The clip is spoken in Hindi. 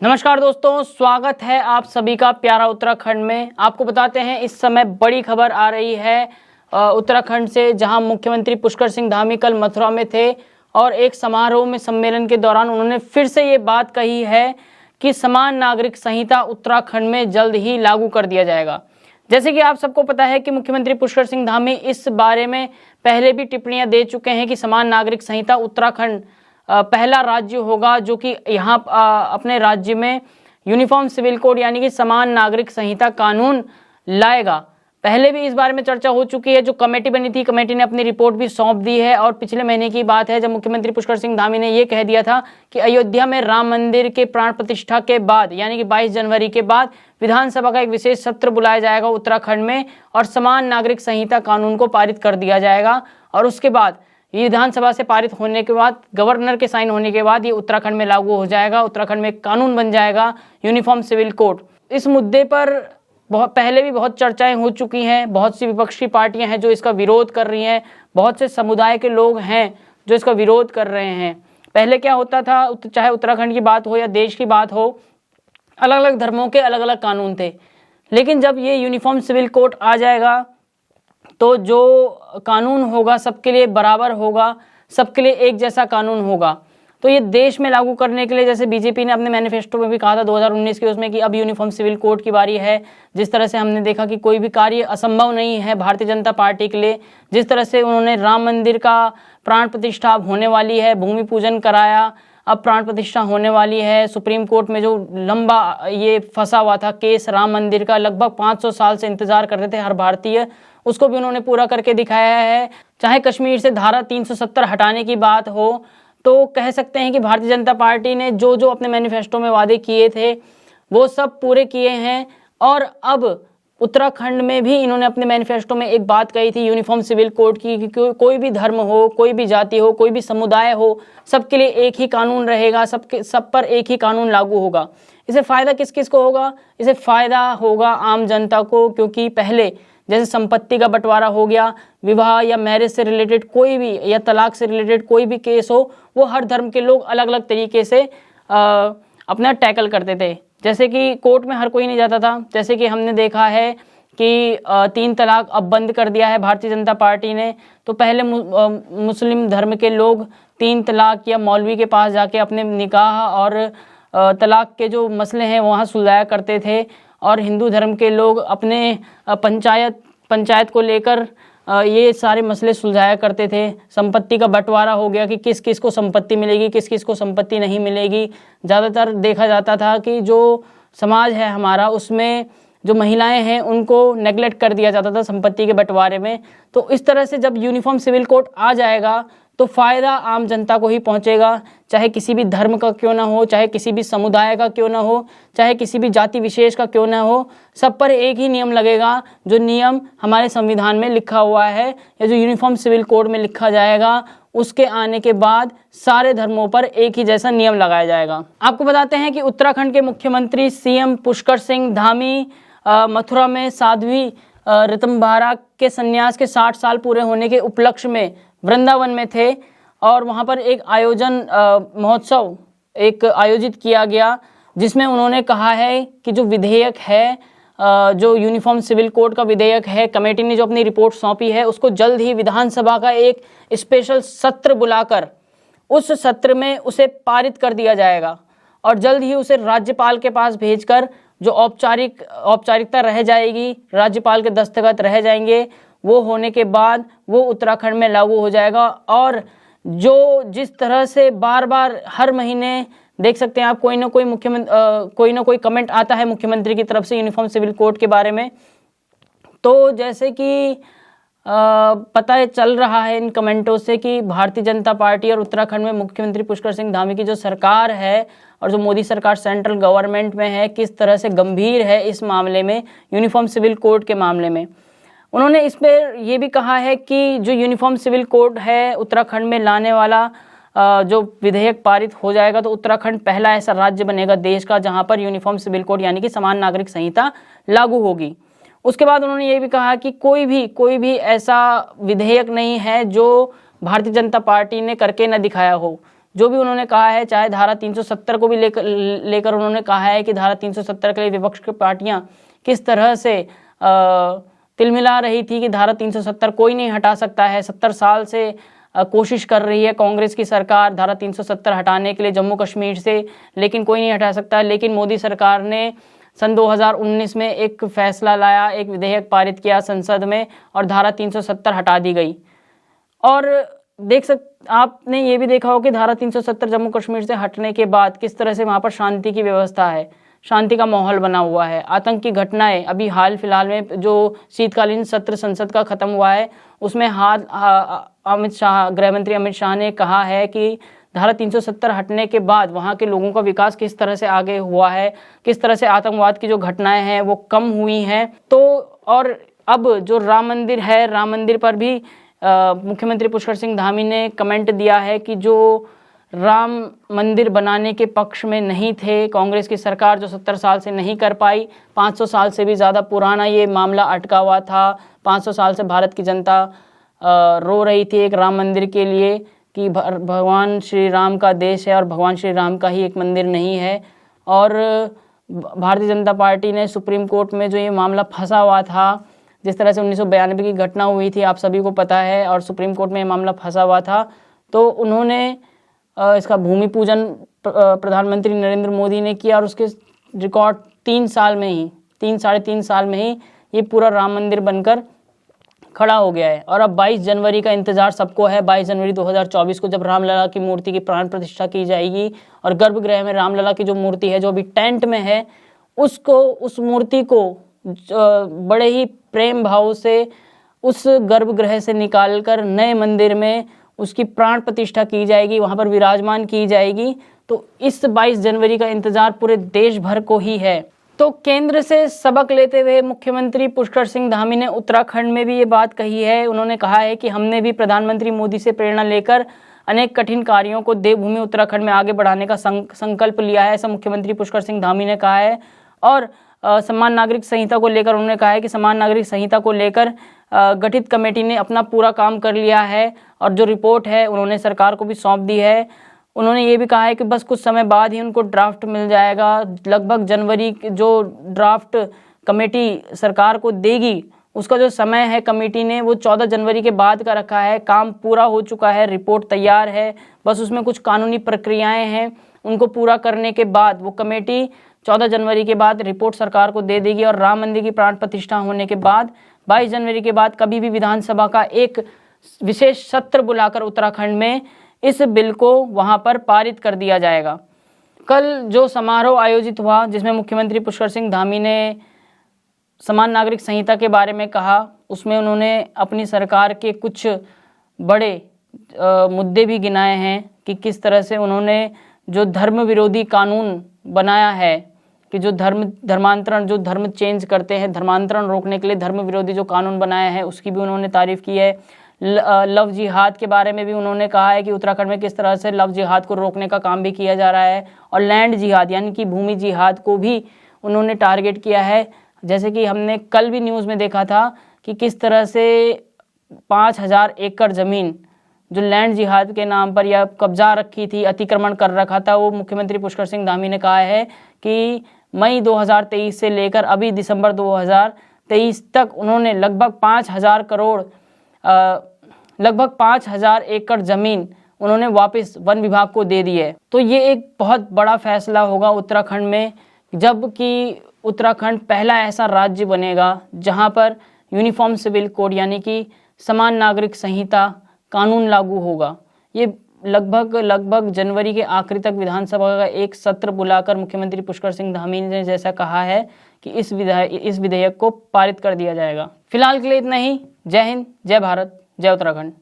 नमस्कार दोस्तों, स्वागत है आप सभी का प्यारा उत्तराखंड में। आपको बताते हैं इस समय बड़ी खबर आ रही है उत्तराखंड से, जहां मुख्यमंत्री पुष्कर सिंह धामी कल मथुरा में थे और एक समारोह में सम्मेलन के दौरान उन्होंने फिर से ये बात कही है कि समान नागरिक संहिता उत्तराखंड में जल्द ही लागू कर दिया जाएगा। जैसे कि आप सबको पता है कि मुख्यमंत्री पुष्कर सिंह धामी इस बारे में पहले भी टिप्पणियां दे चुके हैं कि समान नागरिक संहिता उत्तराखंड पहला राज्य होगा जो कि यहाँ अपने राज्य में यूनिफॉर्म सिविल कोड यानी कि समान नागरिक संहिता कानून लाएगा। पहले भी इस बारे में चर्चा हो चुकी है। जो कमेटी बनी थी, कमेटी ने अपनी रिपोर्ट भी सौंप दी है और पिछले महीने की बात है जब मुख्यमंत्री पुष्कर सिंह धामी ने ये कह दिया था कि अयोध्या में राम मंदिर के प्राण प्रतिष्ठा के बाद यानी कि 22 जनवरी के बाद विधानसभा का एक विशेष सत्र बुलाया जाएगा उत्तराखंड में और समान नागरिक संहिता कानून को पारित कर दिया जाएगा। और उसके बाद ये विधानसभा से पारित होने के बाद, गवर्नर के साइन होने के बाद ये उत्तराखंड में लागू हो जाएगा। उत्तराखंड में एक कानून बन जाएगा यूनिफॉर्म सिविल कोड। इस मुद्दे पर पहले भी बहुत चर्चाएं हो चुकी हैं। बहुत सी विपक्षी पार्टियां हैं जो इसका विरोध कर रही हैं, बहुत से समुदाय के लोग हैं जो इसका विरोध कर रहे हैं। पहले क्या होता था, चाहे उत्तराखंड की बात हो या देश की बात हो, अलग अलग धर्मों के अलग अलग कानून थे। लेकिन जब ये यूनिफॉर्म सिविल कोड आ जाएगा तो जो कानून होगा सबके लिए बराबर होगा, सबके लिए एक जैसा कानून होगा। तो ये देश में लागू करने के लिए, जैसे बीजेपी ने अपने मैनिफेस्टो में भी कहा था 2019 के उसमें कि अब यूनिफॉर्म सिविल कोड की बारी है। जिस तरह से हमने देखा कि कोई भी कार्य असंभव नहीं है भारतीय जनता पार्टी के लिए, जिस तरह से उन्होंने राम मंदिर का प्राण प्रतिष्ठा होने वाली है, भूमि पूजन कराया, अब प्राण प्रतिष्ठा होने वाली है। सुप्रीम कोर्ट में जो लंबा ये फंसा हुआ था केस राम मंदिर का, लगभग 500 साल से इंतजार कर रहे थे हर भारतीय, उसको भी उन्होंने पूरा करके दिखाया है। चाहे कश्मीर से धारा 370 हटाने की बात हो, तो कह सकते हैं कि भारतीय जनता पार्टी ने जो जो अपने मैनिफेस्टो में वादे किए थे वो सब पूरे किए हैं। और अब उत्तराखंड में भी इन्होंने अपने मैनिफेस्टो में एक बात कही थी यूनिफॉर्म सिविल कोड की कि कोई भी धर्म हो, कोई भी जाति हो, कोई भी समुदाय हो, सबके लिए एक ही कानून रहेगा, सब पर एक ही कानून लागू होगा। इसे फ़ायदा किस किस को होगा? इसे फ़ायदा होगा आम जनता को, क्योंकि पहले जैसे संपत्ति का बंटवारा हो गया, विवाह या मैरिज से रिलेटेड कोई भी या तलाक से रिलेटेड कोई भी केस हो, वो हर धर्म के लोग अलग अलग तरीके से अपना टैकल करते थे। जैसे कि कोर्ट में हर कोई नहीं जाता था। जैसे कि हमने देखा है कि 3 तलाक अब बंद कर दिया है भारतीय जनता पार्टी ने। तो पहले मुस्लिम धर्म के लोग 3 तलाक या मौलवी के पास जाके अपने निकाह और तलाक के जो मसले हैं वहाँ सुलझाया करते थे, और हिंदू धर्म के लोग अपने पंचायत को लेकर ये सारे मसले सुलझाया करते थे। संपत्ति का बंटवारा हो गया कि किस किस को संपत्ति मिलेगी, किस किस को संपत्ति नहीं मिलेगी। ज़्यादातर देखा जाता था कि जो समाज है हमारा, उसमें जो महिलाएं हैं उनको नेगलेक्ट कर दिया जाता था संपत्ति के बंटवारे में। तो इस तरह से जब यूनिफॉर्म सिविल कोड आ जाएगा तो फ़ायदा आम जनता को ही पहुंचेगा, चाहे किसी भी धर्म का क्यों ना हो, चाहे किसी भी समुदाय का क्यों ना हो, चाहे किसी भी जाति विशेष का क्यों ना हो, सब पर एक ही नियम लगेगा। जो नियम हमारे संविधान में लिखा हुआ है या जो यूनिफॉर्म सिविल कोड में लिखा जाएगा, उसके आने के बाद सारे धर्मों पर एक ही जैसा नियम लगाया जाएगा। आपको बताते हैं कि उत्तराखंड के मुख्यमंत्री सीएम पुष्कर सिंह धामी मथुरा में साध्वी ऋतंभरा के संन्यास के 60 साल पूरे होने के उपलक्ष्य में वृंदावन में थे और वहाँ पर एक महोत्सव आयोजित किया गया, जिसमें उन्होंने कहा है कि जो विधेयक है, जो यूनिफॉर्म सिविल कोड का विधेयक है, कमेटी ने जो अपनी रिपोर्ट सौंपी है, उसको जल्द ही विधानसभा का एक स्पेशल सत्र बुलाकर उस सत्र में उसे पारित कर दिया जाएगा और जल्द ही उसे राज्यपाल के पास भेजकर जो औपचारिकता रह जाएगी, राज्यपाल के दस्तखत रह जाएंगे, वो होने के बाद वो उत्तराखंड में लागू हो जाएगा। और जो जिस तरह से बार बार हर महीने देख सकते हैं आप, कोई ना कोई कमेंट आता है मुख्यमंत्री की तरफ से यूनिफॉर्म सिविल कोड के बारे में। तो जैसे कि पता चल रहा है इन कमेंटों से कि भारतीय जनता पार्टी और उत्तराखंड में मुख्यमंत्री पुष्कर सिंह धामी की जो सरकार है और जो मोदी सरकार सेंट्रल गवर्नमेंट में है, किस तरह से गंभीर है इस मामले में, यूनिफॉर्म सिविल कोड के मामले में। उन्होंने इस पर यह भी कहा है कि जो यूनिफॉर्म सिविल कोड है उत्तराखंड में लाने वाला जो विधेयक पारित हो जाएगा तो उत्तराखंड पहला ऐसा राज्य बनेगा देश का जहां पर यूनिफॉर्म सिविल कोड यानी कि समान नागरिक संहिता लागू होगी। उसके बाद उन्होंने ये भी कहा कि कोई भी ऐसा विधेयक नहीं है जो भारतीय जनता पार्टी ने करके न दिखाया हो। जो भी उन्होंने कहा है, चाहे धारा 370 को भी लेकर उन्होंने कहा है कि धारा 370 के लिए विपक्ष की पार्टियां किस तरह से तिलमिला रही थी कि धारा 370 कोई नहीं हटा सकता है। 70 साल से कोशिश कर रही है कांग्रेस की सरकार धारा 370 हटाने के लिए जम्मू कश्मीर से, लेकिन कोई नहीं हटा सकता। लेकिन मोदी सरकार ने सन 2019 में एक फैसला लाया, एक विधेयक पारित किया संसद में और धारा 370 हटा दी गई। और आपने ये भी देखा हो कि धारा 370 जम्मू कश्मीर से हटने के बाद किस तरह से वहाँ पर शांति की व्यवस्था है, शांति का माहौल बना हुआ है। आतंक की घटनाएं अभी हाल फिलहाल में जो शीतकालीन सत्र संसद का खत्म हुआ है उसमें गृह मंत्री अमित शाह ने कहा है कि धारा 370 हटने के बाद वहाँ के लोगों का विकास किस तरह से आगे हुआ है, किस तरह से आतंकवाद की जो घटनाएं हैं वो कम हुई हैं। तो और अब जो राम मंदिर है, राम मंदिर पर भी मुख्यमंत्री पुष्कर सिंह धामी ने कमेंट दिया है कि जो राम मंदिर बनाने के पक्ष में नहीं थे कांग्रेस की सरकार, जो 70 साल से नहीं कर पाई, 500 साल से भी ज़्यादा पुराना ये मामला अटका हुआ था। 500 साल से भारत की जनता रो रही थी एक राम मंदिर के लिए कि भगवान श्री राम का देश है और भगवान श्री राम का ही एक मंदिर नहीं है। और भारतीय जनता पार्टी ने सुप्रीम कोर्ट में जो ये मामला फंसा हुआ था, जिस तरह से 1992 की घटना हुई थी आप सभी को पता है, और सुप्रीम कोर्ट में ये मामला फंसा हुआ था, तो उन्होंने इसका भूमि पूजन प्रधानमंत्री नरेंद्र मोदी ने किया और उसके रिकॉर्ड 3 साढ़े 3 साल में ही ये पूरा राम मंदिर बनकर खड़ा हो गया है। और अब 22 जनवरी का इंतजार सबको है। 22 जनवरी 2024 को जब रामलला की मूर्ति की प्राण प्रतिष्ठा की जाएगी और गर्भगृह में रामलला की जो मूर्ति है जो अभी टेंट में है उस मूर्ति को बड़े ही प्रेम भाव से उस गर्भगृह से निकालकर नए मंदिर में उसकी प्राण प्रतिष्ठा की जाएगी, वहाँ पर विराजमान की जाएगी। तो इस 22 जनवरी का इंतजार पूरे देश भर को ही है। तो केंद्र से सबक लेते हुए मुख्यमंत्री पुष्कर सिंह धामी ने उत्तराखंड में भी ये बात कही है। उन्होंने कहा है कि हमने भी प्रधानमंत्री मोदी से प्रेरणा लेकर अनेक कठिन कार्यों को देवभूमि उत्तराखंड में आगे बढ़ाने का संकल्प लिया है, ऐसा मुख्यमंत्री पुष्कर सिंह धामी ने कहा है। और समान नागरिक संहिता को लेकर उन्होंने कहा है कि समान नागरिक संहिता को लेकर गठित कमेटी ने अपना पूरा काम कर लिया है और जो रिपोर्ट है उन्होंने सरकार को भी सौंप दी है। उन्होंने ये भी कहा है कि बस कुछ समय बाद ही उनको ड्राफ्ट मिल जाएगा। लगभग जनवरी जो ड्राफ्ट कमेटी सरकार को देगी उसका जो समय है कमेटी ने वो 14 जनवरी के बाद का रखा है। काम पूरा हो चुका है, रिपोर्ट तैयार है, बस उसमें कुछ कानूनी प्रक्रियाएं हैं, उनको पूरा करने के बाद वो कमेटी 14 जनवरी के बाद रिपोर्ट सरकार को दे देगी। और राम मंदिर की प्राण प्रतिष्ठा होने के बाद 22 जनवरी के बाद कभी भी विधानसभा का एक विशेष सत्र बुलाकर उत्तराखंड में इस बिल को वहां पर पारित कर दिया जाएगा। कल जो समारोह आयोजित हुआ जिसमें मुख्यमंत्री पुष्कर सिंह धामी ने समान नागरिक संहिता के बारे में कहा, उसमें उन्होंने अपनी सरकार के कुछ बड़े मुद्दे भी गिनाए हैं कि किस तरह से उन्होंने जो धर्म विरोधी कानून बनाया है कि जो धर्म चेंज करते हैं, धर्मांतरण रोकने के लिए धर्म विरोधी जो कानून बनाया है उसकी भी उन्होंने तारीफ की है। लव जिहाद के बारे में भी उन्होंने कहा है कि उत्तराखंड में किस तरह से लव जिहाद को रोकने का काम भी किया जा रहा है। और लैंड जिहाद यानी कि भूमि जिहाद को भी उन्होंने टारगेट किया है। जैसे कि हमने कल भी न्यूज़ में देखा था कि किस तरह से 5000 एकड़ ज़मीन जो लैंड जिहाद के नाम पर या कब्जा रखी थी, अतिक्रमण कर रखा था, वो मुख्यमंत्री पुष्कर सिंह धामी ने कहा है कि मई 2023 से लेकर अभी दिसंबर 2023 तक उन्होंने लगभग 5000 एकड़ ज़मीन उन्होंने वापस वन विभाग को दे दी है। तो ये एक बहुत बड़ा फैसला होगा उत्तराखंड में, जबकि उत्तराखंड पहला ऐसा राज्य बनेगा जहां पर यूनिफॉर्म सिविल कोड यानी कि समान नागरिक संहिता कानून लागू होगा। ये लगभग जनवरी के आखिरी तक विधानसभा का एक सत्र बुलाकर मुख्यमंत्री पुष्कर सिंह धामी ने जैसा कहा है कि इस विधेयक को पारित कर दिया जाएगा। फिलहाल के लिए इतना ही। जय हिंद, जय भारत, जय उत्तराखंड।